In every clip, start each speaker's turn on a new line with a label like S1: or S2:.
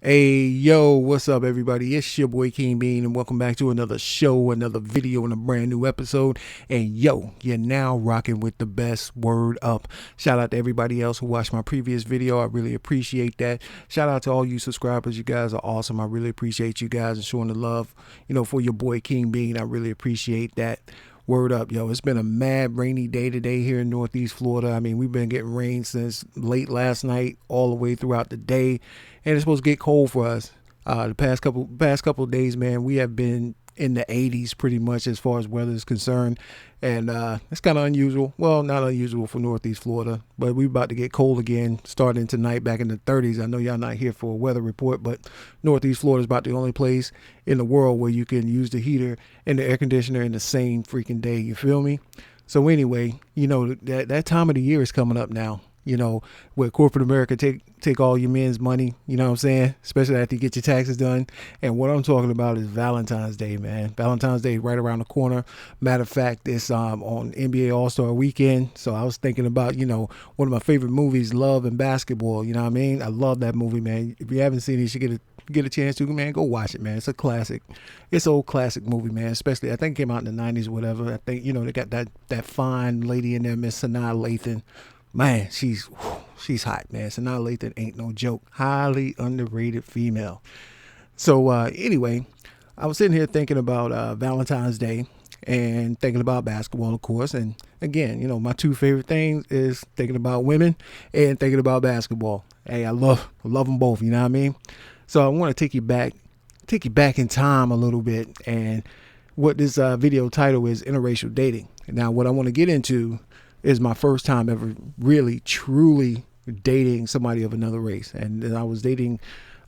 S1: Hey, yo, what's up, everybody? It's your boy King Bean, and welcome back to another show, another video, and a brand new episode. And yo, you're now rocking with the best word up. Shout out to everybody else who watched my previous video. I really appreciate that. Shout out to all you subscribers. You guys are awesome. I really appreciate you guys and showing the love, for your boy King Bean. I really appreciate that. Word up, yo. It's been a mad rainy day today here in Northeast Florida. I mean, we've been getting rain since late last night all the way throughout the day. And it's supposed to get cold for us. The past couple of days, man, we have been in the 80s pretty much as far as weather is concerned. And it's kind of unusual. Well, not unusual for Northeast Florida, but we're about to get cold again starting tonight back in the 30s. I know y'all not here for a weather report, but Northeast Florida is about the only place in the world where you can use the heater and the air conditioner in the same freaking day. You feel me? So anyway, that time of the year is coming up now. Where corporate America take all your men's money, you know what I'm saying? Especially after you get your taxes done. And what I'm talking about is Valentine's Day, man. Valentine's Day right around the corner. Matter of fact, it's on NBA All-Star Weekend. So I was thinking about, one of my favorite movies, Love and Basketball. You know what I mean? I love that movie, man. If you haven't seen it, you should get a chance to, man, go watch it, man. It's a classic. It's an old classic movie, man. Especially, I think it came out in the 90s or whatever. I think, they got that fine lady in there, Miss Sanaa Lathan. Man, she's hot, man. Sanaa Lathan ain't no joke. Highly underrated female. So anyway, I was sitting here thinking about Valentine's Day and thinking about basketball, of course. And again, my two favorite things is thinking about women and thinking about basketball. Hey, I love them both. You know what I mean? So I want to take you back in time a little bit. And what this video title is, Interracial Dating. Now, what I want to get into is my first time ever really truly dating somebody of another race. And I was dating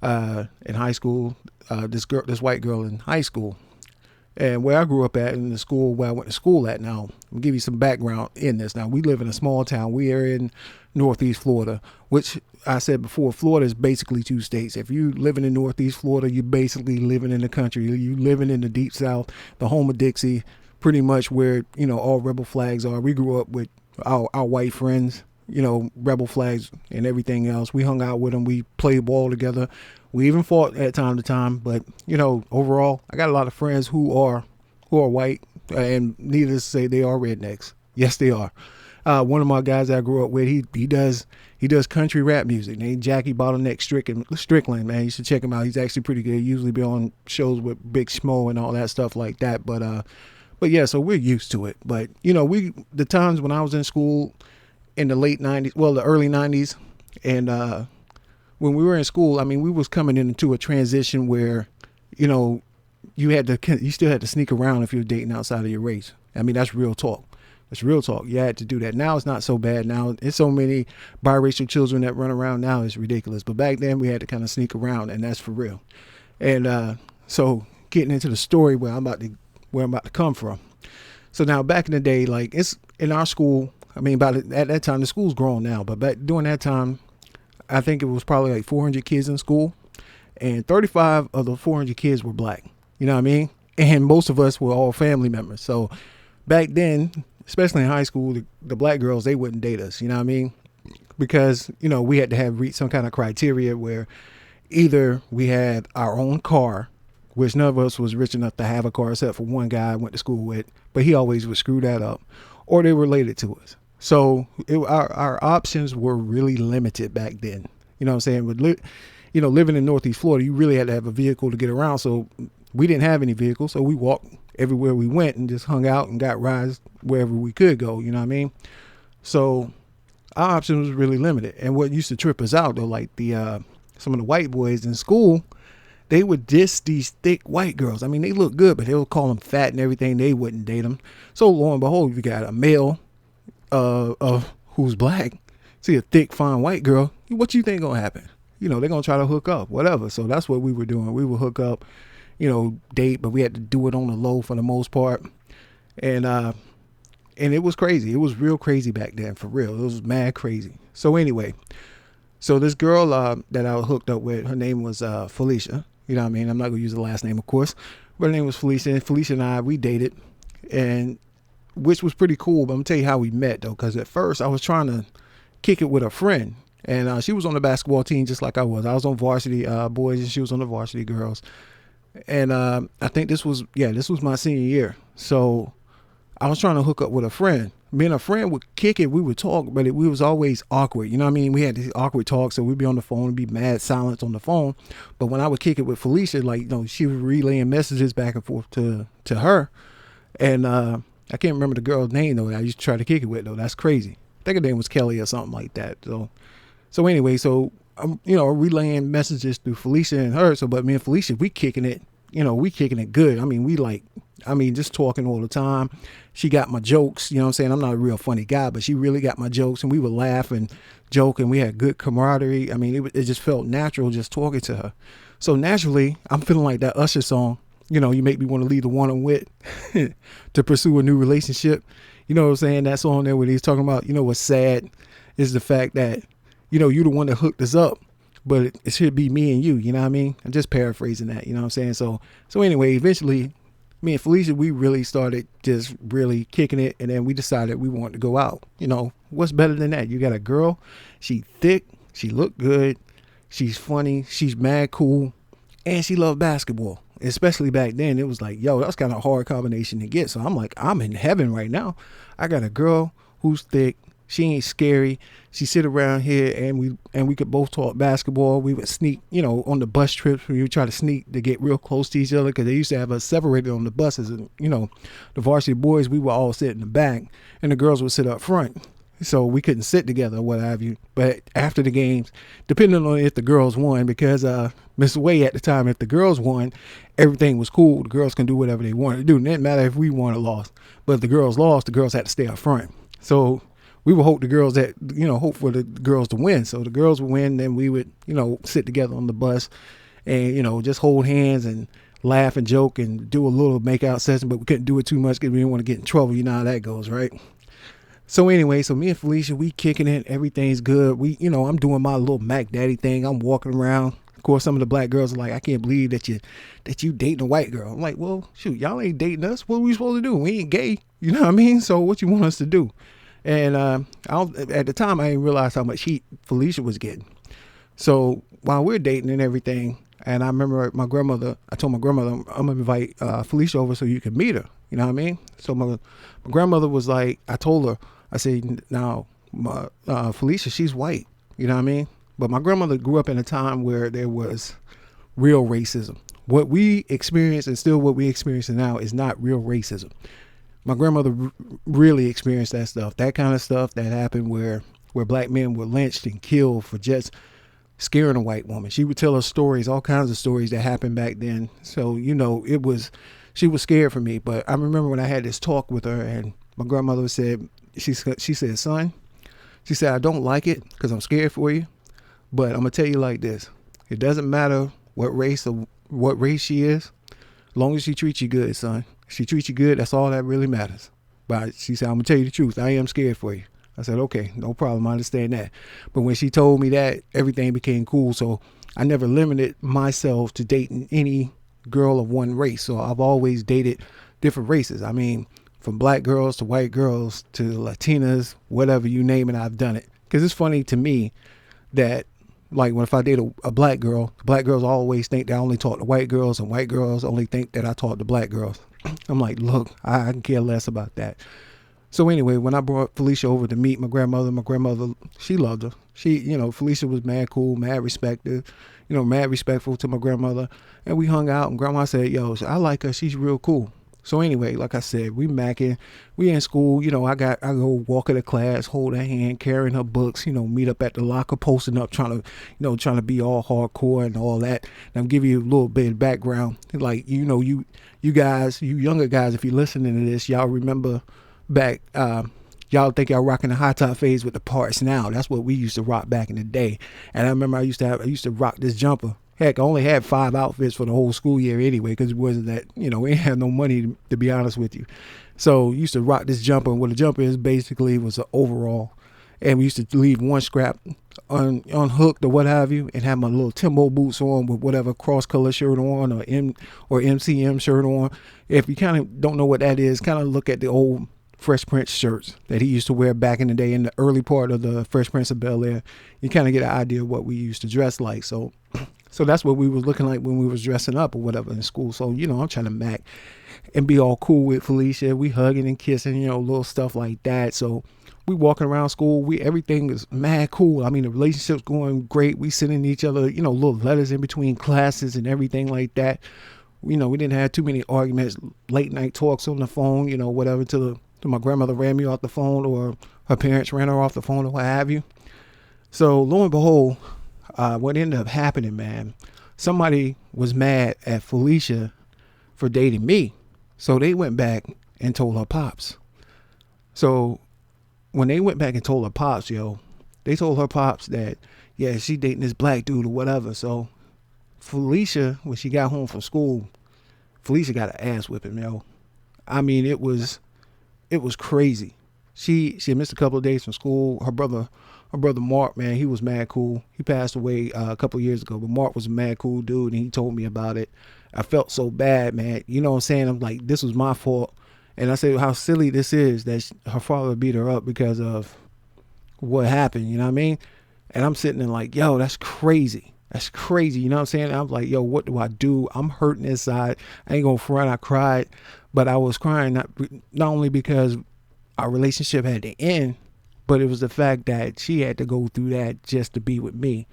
S1: in high school, this white girl in high school. And where I grew up at, in the school where I went to school at, now I'll give you some background in this. Now, we live in a small town. We are in Northeast Florida, which I said before, Florida is basically two states. If you living in Northeast Florida, you're basically living in the country. You living in the deep South, the home of Dixie, pretty much where, all rebel flags are. We grew up with our white friends, rebel flags and everything else. We hung out with them. We played ball together. We even fought at time to time. But, overall, I got a lot of friends who are white, and needless to say, they are rednecks. Yes, they are. One of my guys I grew up with, he does country rap music. Named Jackie Bottleneck Strickland, man. You should check him out. He's actually pretty good. He usually be on shows with Big Smo and all that stuff like that. But yeah, so we're used to it. But, the times when I was in school in the late 90s, well, the early 90s, and when we were in school, I mean, we was coming into a transition where, you still had to sneak around if you were dating outside of your race. I mean, that's real talk. That's real talk. You had to do that. Now it's not so bad. Now it's so many biracial children that run around now. It's ridiculous. But back then we had to kind of sneak around, and that's for real. And so getting into the story where I'm about to come from. So now back in the day, like it's in our school, I mean, at that time, the school's grown now, but back during that time, I think it was probably like 400 kids in school, and 35 of the 400 kids were black. You know what I mean? And most of us were all family members. So back then, especially in high school, the black girls, they wouldn't date us. You know what I mean? Because, we had to have reached some kind of criteria where either we had our own car, which none of us was rich enough to have a car except for one guy I went to school with, but he always would screw that up, or they were related to us. So our options were really limited back then. You know what I'm saying? With living in Northeast Florida, you really had to have a vehicle to get around. So we didn't have any vehicles, so we walked everywhere we went and just hung out and got rides wherever we could go. You know what I mean? So our options was really limited. And what used to trip us out though, like some of the white boys in school, they would diss these thick white girls. I mean, they look good, but they would call them fat and everything. They wouldn't date them. So lo and behold, you got a male who's black, see a thick, fine white girl. What you think gonna happen? They're gonna try to hook up, whatever. So that's what we were doing. We would hook up, date, but we had to do it on the low for the most part. And it was crazy. It was real crazy back then, for real. It was mad crazy. So anyway, so this girl that I was hooked up with, her name was Felicia. You know what I mean? I'm not going to use the last name, of course. But her name was Felicia. And Felicia and I, we dated, and which was pretty cool. But I'm going to tell you how we met, though, because at first I was trying to kick it with a friend. And she was on the basketball team just like I was. I was on varsity boys, and she was on the varsity girls. And I think this was my senior year. So I was trying to hook up with a friend. Me and a friend would kick it. We would talk, but we was always awkward. You know what I mean? We had these awkward talks, so we'd be on the phone and be mad silence on the phone. But when I would kick it with Felicia, like, she was relaying messages back and forth to her. And I can't remember the girl's name, though, that I used to try to kick it with, though. That's crazy. I think her name was Kelly or something like that. So anyway, I'm, relaying messages through Felicia and her. But me and Felicia, we kicking it good. I mean, just talking all the time. She got my jokes, you know what I'm saying? I'm not a real funny guy, but she really got my jokes, and we would laugh and joke, and we had good camaraderie. I mean, it just felt natural just talking to her. So naturally, I'm feeling like that Usher song, you make me want to leave the one I'm with to pursue a new relationship. You know what I'm saying? That song there where he's talking about, what's sad is the fact that, you're the one that hooked us up, but it should be me and you, you know what I mean? I'm just paraphrasing that, you know what I'm saying? So anyway, eventually, me and Felicia, we really started just really kicking it, and then we decided we wanted to go out. What's better than that? You got a girl, she thick, she look good, she's funny, she's mad cool, and she loved basketball. Especially back then, it was like, yo, that's kind of a hard combination to get. So I'm like, I'm in heaven right now. I got a girl who's thick, she ain't scary. She sit around here, and we could both talk basketball. We would sneak, on the bus trips. We would try to sneak to get real close to each other, because they used to have us separated on the buses. And the varsity boys, we would all sit in the back, and the girls would sit up front. So we couldn't sit together or what have you. But after the games, depending on if the girls won, because Miss Way at the time, if the girls won, everything was cool. The girls can do whatever they wanted to do. It didn't matter if we won or lost. But if the girls lost, the girls had to stay up front. So we would hope hope for the girls to win. So the girls would win, then we would, sit together on the bus and, just hold hands and laugh and joke and do a little makeout session, but we couldn't do it too much because we didn't want to get in trouble. You know how that goes, right? So anyway, me and Felicia, we kicking it. Everything's good. I'm doing my little Mac Daddy thing. I'm walking around. Of course, some of the black girls are like, I can't believe that you dating a white girl. I'm like, well, shoot, y'all ain't dating us. What are we supposed to do? We ain't gay. You know what I mean? So what you want us to do? And at the time, I didn't realize how much heat Felicia was getting. So while we're dating and everything, and I remember I told my grandmother, I'm going to invite Felicia over so you can meet her. You know what I mean? So my grandmother was like, I told her, I said, now, Felicia, she's white. You know what I mean? But my grandmother grew up in a time where there was real racism. What we experience, and still what we experience now, is not real racism. My grandmother really experienced that stuff, that kind of stuff that happened where black men were lynched and killed for just scaring a white woman. She would tell us stories, all kinds of stories that happened back then. So, she was scared for me. But I remember when I had this talk with her, and my grandmother said, she said, son, she said, I don't like it because I'm scared for you. But I'm going to tell you like this. It doesn't matter what race she is, as long as she treats you good, son. If she treats you good, that's all that really matters. But she said, I'm going to tell you the truth. I am scared for you. I said, okay, no problem. I understand that. But when she told me that, everything became cool. So I never limited myself to dating any girl of one race. So I've always dated different races. I mean, from black girls to white girls to Latinas, whatever you name it, I've done it. Because it's funny to me that, like, if I date a black girl, black girls always think that I only talk to white girls, and white girls only think that I talk to black girls. I'm like, look, I can care less about that. So anyway, when I brought Felicia over to meet my grandmother, she loved her. Felicia was mad cool, mad respectful to my grandmother. And we hung out, and grandma said, yo, I like her. She's real cool. So anyway, like I said, we macking, we in school, I go walk to class, hold her hand, carrying her books, meet up at the locker, posting up, trying to be all hardcore and all that. And I'll give you a little bit of background. Like, you guys, you younger guys, if you're listening to this, y'all remember back, y'all think y'all rocking the high top phase with the parts now. That's what we used to rock back in the day. And I remember I used to rock this jumper. Heck, I only had 5 outfits for the whole school year anyway, because it wasn't that, we didn't have no money, to be honest with you. So used to rock this jumper. And what a jumper is basically was an overall. And we used to leave one scrap unhooked or what have you, and have my little Timbo boots on with whatever cross color shirt on, or MCM shirt on. If you kind of don't know what that is, kind of look at the old Fresh Prince shirts that he used to wear back in the day in the early part of the Fresh Prince of Bel-Air. You kind of get an idea of what we used to dress like. So that's what we was looking like when we was dressing up or whatever in school. So, I'm trying to mac and be all cool with Felicia. We hugging and kissing, little stuff like that. So we walking around school. Everything is mad cool. I mean, the relationship's going great. We sending each other, little letters in between classes and everything like that. We didn't have too many arguments, late night talks on the phone, whatever, till my grandmother ran me off the phone or her parents ran her off the phone or what have you. So lo and behold, what ended up happening, man, somebody was mad at Felicia for dating me. So they went back and told her pops. So when they went back and told her pops, they told her pops that, yeah, she dating this black dude or whatever. So Felicia, when she got home from school, Felicia got an ass whipping, I mean, it was crazy. She had missed a couple of days from school. Her brother Mark, man, he was mad cool. He passed away a couple of years ago, but Mark was a mad cool dude, and he told me about it. I felt so bad, man. You know what I'm saying? I'm like, this was my fault. And I said how silly this is that her father beat her up because of what happened, you know what I mean? And I'm sitting there like, yo, that's crazy. That's crazy. You know what I'm saying? I'm like, yo, what do I do? I'm hurting inside. I ain't gonna front. I cried, but I was crying not only because our relationship had to end, but it was the fact that she had to go through that just to be with me.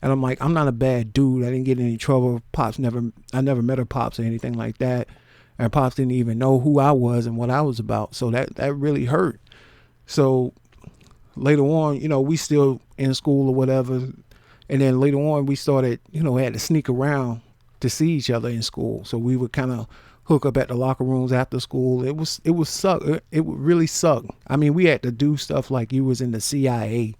S1: And I'm like, I'm not a bad dude. I didn't get in any trouble. I never met her pops or anything like that. And pops didn't even know who I was and what I was about. So that really hurt. So later on, we still in school or whatever. And then later on, we started, had to sneak around to see each other in school. So we would kind of hook up at the locker rooms after school. It would suck. It would really suck. I mean, we had to do stuff like you was in the CIA,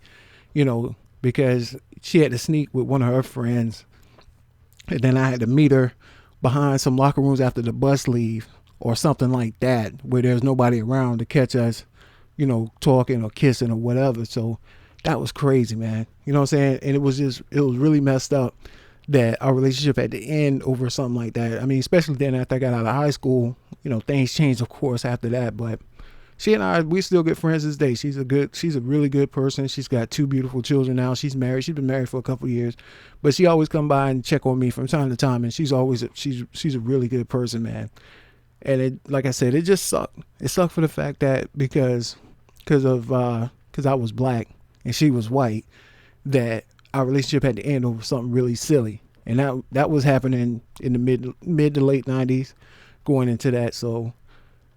S1: because she had to sneak with one of her friends. And then I had to meet her behind some locker rooms after the bus leave or something like that, where there's nobody around to catch us, talking or kissing or whatever. So that was crazy, man. You know what I'm saying? And it was really messed up that our relationship had to end over something like that. I mean, especially then after I got out of high school, things changed, of course, after that. But she and I, we still good friends this day. She's a really good person. She's got 2 beautiful children now. She's married. She's been married for a couple of years, but she always come by and check on me from time to time. And she's a really good person, man. And it, like I said, it just sucked. It sucked for the fact that because I was black and she was white, that our relationship had to end over something really silly. And that was happening in the mid to late 90s going into that. So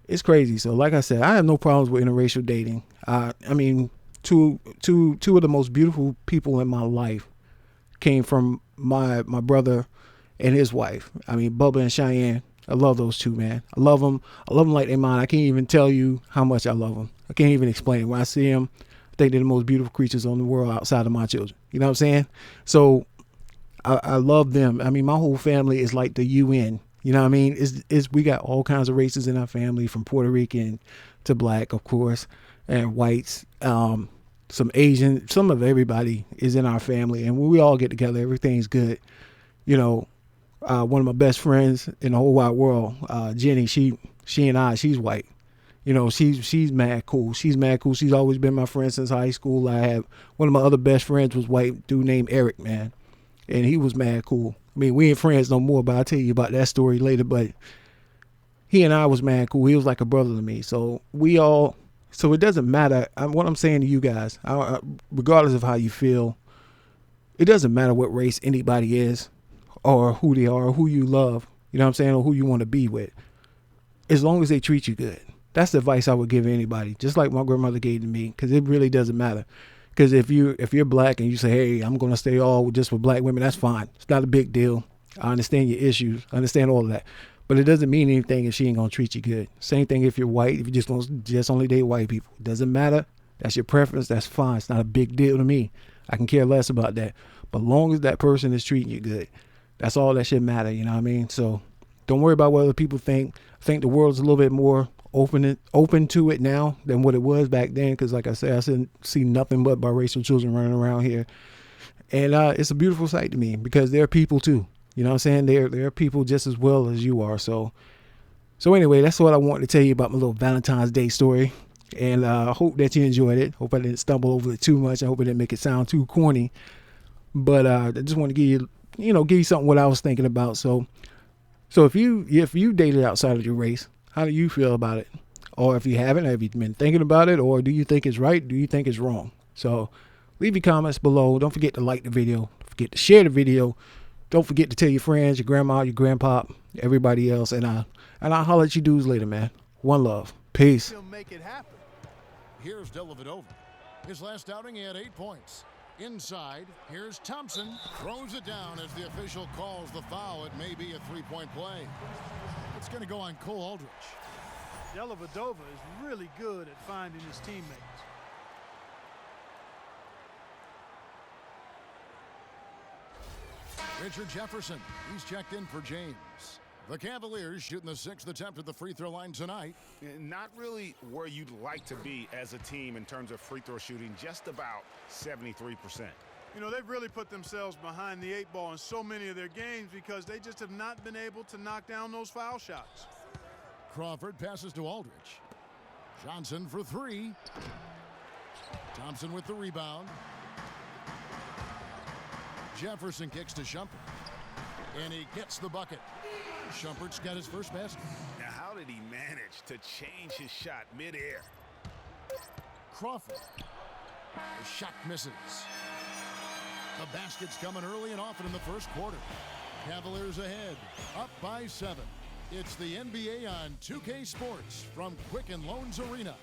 S1: it's crazy. So like I said, I have no problems with interracial dating. I mean, two of the most beautiful people in my life came from my brother and his wife. I mean, Bubba and Cheyenne. I love those two, man. I love them like they're mine. I can't even tell you how much I love them. I can't even explain it. When I see them, I think they're the most beautiful creatures on the world outside of my children. You know what I'm saying? So I love them. I mean, my whole family is like the UN. You know what I mean? We got all kinds of races in our family, from Puerto Rican to black, of course, and whites, some Asian, some of everybody is in our family. And when we all get together, everything's good. One of my best friends in the whole wide world, Jenny, she's white. She's mad cool. She's mad cool. She's always been my friend since high school. I have one of my other best friends was white, dude named Eric, man. And he was mad cool. I mean, we ain't friends no more, but I'll tell you about that story later. But he and I was mad cool. He was like a brother to me. So it doesn't matter. What I'm saying to you guys, regardless of how you feel, it doesn't matter what race anybody is or who they are or who you love, you know what I'm saying, or who you want to be with. As long as they treat you good. That's the advice I would give anybody, just like my grandmother gave to me, because it really doesn't matter. Because if you're black and you say, hey, I'm going to stay all just with black women, that's fine. It's not a big deal. I understand your issues. I understand all of that. But it doesn't mean anything if she ain't going to treat you good. Same thing if you're white. If you just going to just only date white people. It doesn't matter. That's your preference. That's fine. It's not a big deal to me. I can care less about that. But long as that person is treating you good, that's all that should matter. You know what I mean? So don't worry about what other people think. I think the world's a little bit more open to it now than what it was back then, because like I said, I see nothing but biracial children running around here, and it's a beautiful sight to me, because they're people too. You know what I'm saying? They're people just as well as you are. So anyway, that's what I wanted to tell you about my little Valentine's Day story. And I hope that you enjoyed it. Hope I didn't stumble over it too much. I hope I didn't make it sound too corny. But I just want to give you something what I was thinking about. So if you dated outside of your race, how do you feel about it? Or if you haven't, have you been thinking about it? Or do you think it's right? Do you think it's wrong? So leave your comments below. Don't forget to like the video. Don't forget to share the video. Don't forget to tell your friends, your grandma, your grandpa, everybody else. And I'll holler at you dudes later, man. One love. Peace.
S2: He'll make it happen. Here's Dellavedova. His last outing, he had 8 points. Inside, here's Thompson. Throws it down as the official calls the foul. It may be a three-point play. It's going to go on Cole Aldrich.
S3: Dellavedova is really good at finding his teammates.
S2: Richard Jefferson, he's checked in for James. The Cavaliers shooting the 6th attempt at the free throw line tonight.
S4: Not really where you'd like to be as a team in terms of free throw shooting, just about 73%.
S3: You know, they've really put themselves behind the 8 ball in so many of their games because they just have not been able to knock down those foul shots.
S2: Crawford passes to Aldrich. Johnson for 3. Thompson with the rebound. Jefferson kicks to Shumpert. And he gets the bucket. Shumpert's got his first basket.
S4: Now, how did he manage to change his shot midair?
S2: Crawford. The shot misses. The basket's coming early and often in the first quarter. Cavaliers ahead, up by 7. It's the NBA on 2K Sports from Quicken Loans Arena.